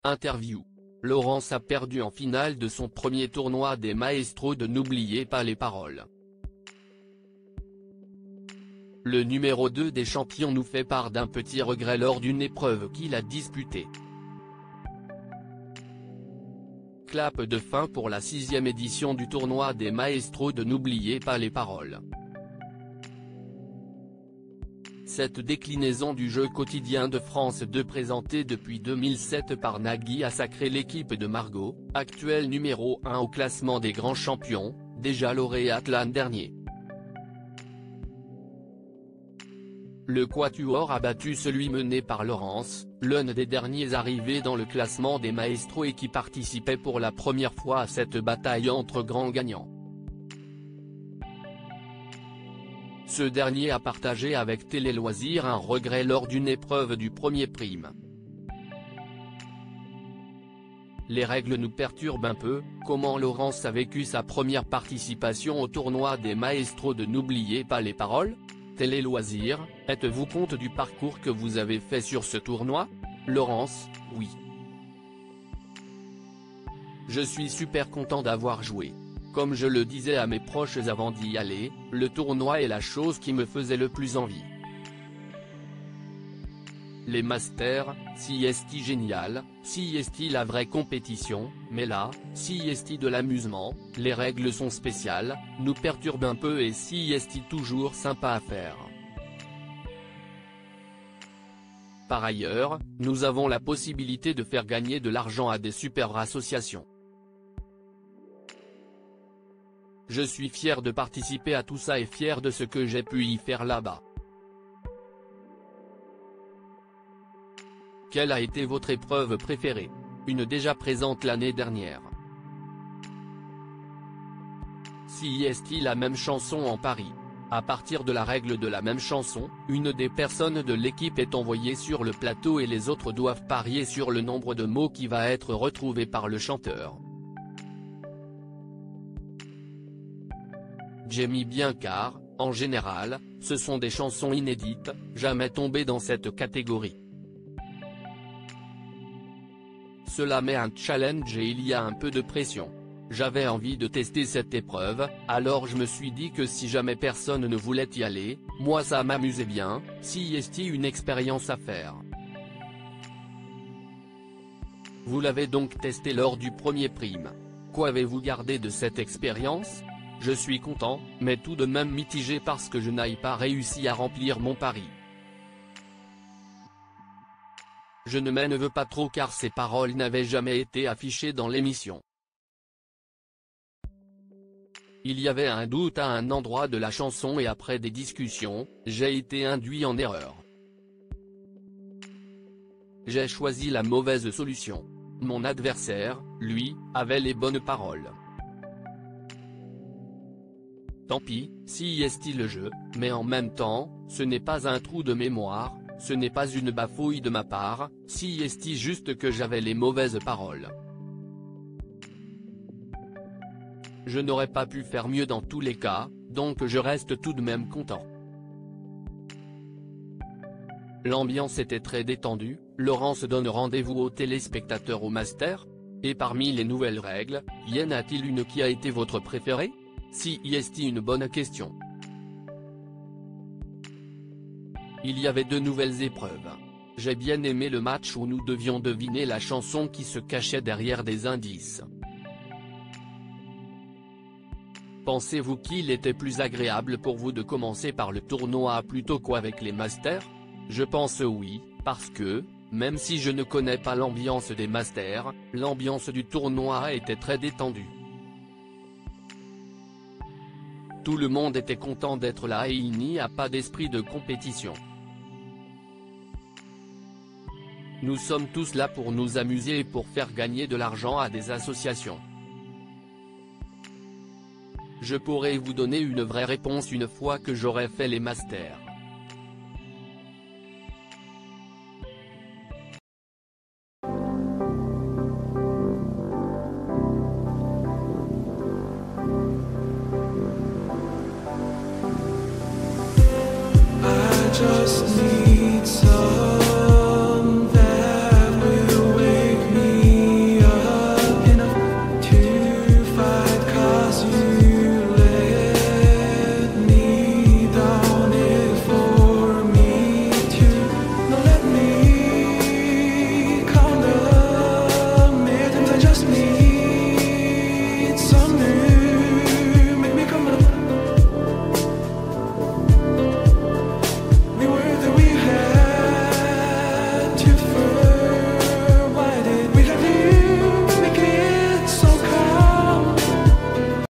Interview. Laurence a perdu en finale de son premier tournoi des Maestros de N'oubliez pas les paroles. Le numéro 2 des champions nous fait part d'un petit regret lors d'une épreuve qu'il a disputée. Clap de fin pour la 6e édition du tournoi des Maestros de N'oubliez pas les paroles. Cette déclinaison du jeu quotidien de France 2 présentée depuis 2007 par Nagui a sacré l'équipe de Margot, actuelle numéro 1 au classement des grands champions, déjà lauréate l'an dernier. Le quatuor a battu celui mené par Laurence, l'un des derniers arrivés dans le classement des Maestros et qui participait pour la première fois à cette bataille entre grands gagnants. Ce dernier a partagé avec Télé Loisirs un regret lors d'une épreuve du premier prime. Les règles nous perturbent un peu, comment Laurence a vécu sa première participation au tournoi des Maestros de N'oubliez pas les paroles? Télé Loisirs, êtes-vous compte du parcours que vous avez fait sur ce tournoi? Laurence, oui. Je suis super content d'avoir joué. Comme je le disais à mes proches avant d'y aller, le tournoi est la chose qui me faisait le plus envie. Les masters, si est génial, si est la vraie compétition, mais là, si est de l'amusement, les règles sont spéciales, nous perturbent un peu et si est toujours sympa à faire. Par ailleurs, nous avons la possibilité de faire gagner de l'argent à des super associations. Je suis fier de participer à tout ça et fier de ce que j'ai pu y faire là-bas. Quelle a été votre épreuve préférée? Une déjà présente l'année dernière. Si est la même chanson en Paris. À partir de la règle de la même chanson, une des personnes de l'équipe est envoyée sur le plateau et les autres doivent parier sur le nombre de mots qui va être retrouvé par le chanteur. J'ai mis bien car, en général, ce sont des chansons inédites, jamais tombées dans cette catégorie. Cela met un challenge et il y a un peu de pression. J'avais envie de tester cette épreuve, alors je me suis dit que si jamais personne ne voulait y aller, moi ça m'amusait bien, si est une expérience à faire. Vous l'avez donc testé lors du premier prime. Qu'avez-vous gardé de cette expérience? Je suis content, mais tout de même mitigé parce que je n'ai pas réussi à remplir mon pari. Je ne m'en veux pas trop car ces paroles n'avaient jamais été affichées dans l'émission. Il y avait un doute à un endroit de la chanson et après des discussions, j'ai été induit en erreur. J'ai choisi la mauvaise solution. Mon adversaire, lui, avait les bonnes paroles. Tant pis, si est le jeu, mais en même temps, ce n'est pas un trou de mémoire, ce n'est pas une bafouille de ma part, si est juste que j'avais les mauvaises paroles. Je n'aurais pas pu faire mieux dans tous les cas, donc je reste tout de même content. L'ambiance était très détendue, Laurence donne rendez-vous aux téléspectateurs au master? Et parmi les nouvelles règles, y en a-t-il une qui a été votre préférée? Si est une bonne question. Il y avait 2 nouvelles épreuves. J'ai bien aimé le match où nous devions deviner la chanson qui se cachait derrière des indices. Pensez-vous qu'il était plus agréable pour vous de commencer par le tournoi plutôt qu'avec les masters? Je pense oui, parce que, même si je ne connais pas l'ambiance des masters, l'ambiance du tournoi était très détendue. Tout le monde était content d'être là et il n'y a pas d'esprit de compétition. Nous sommes tous là pour nous amuser et pour faire gagner de l'argent à des associations. Je pourrai vous donner une vraie réponse une fois que j'aurai fait les masters. Just need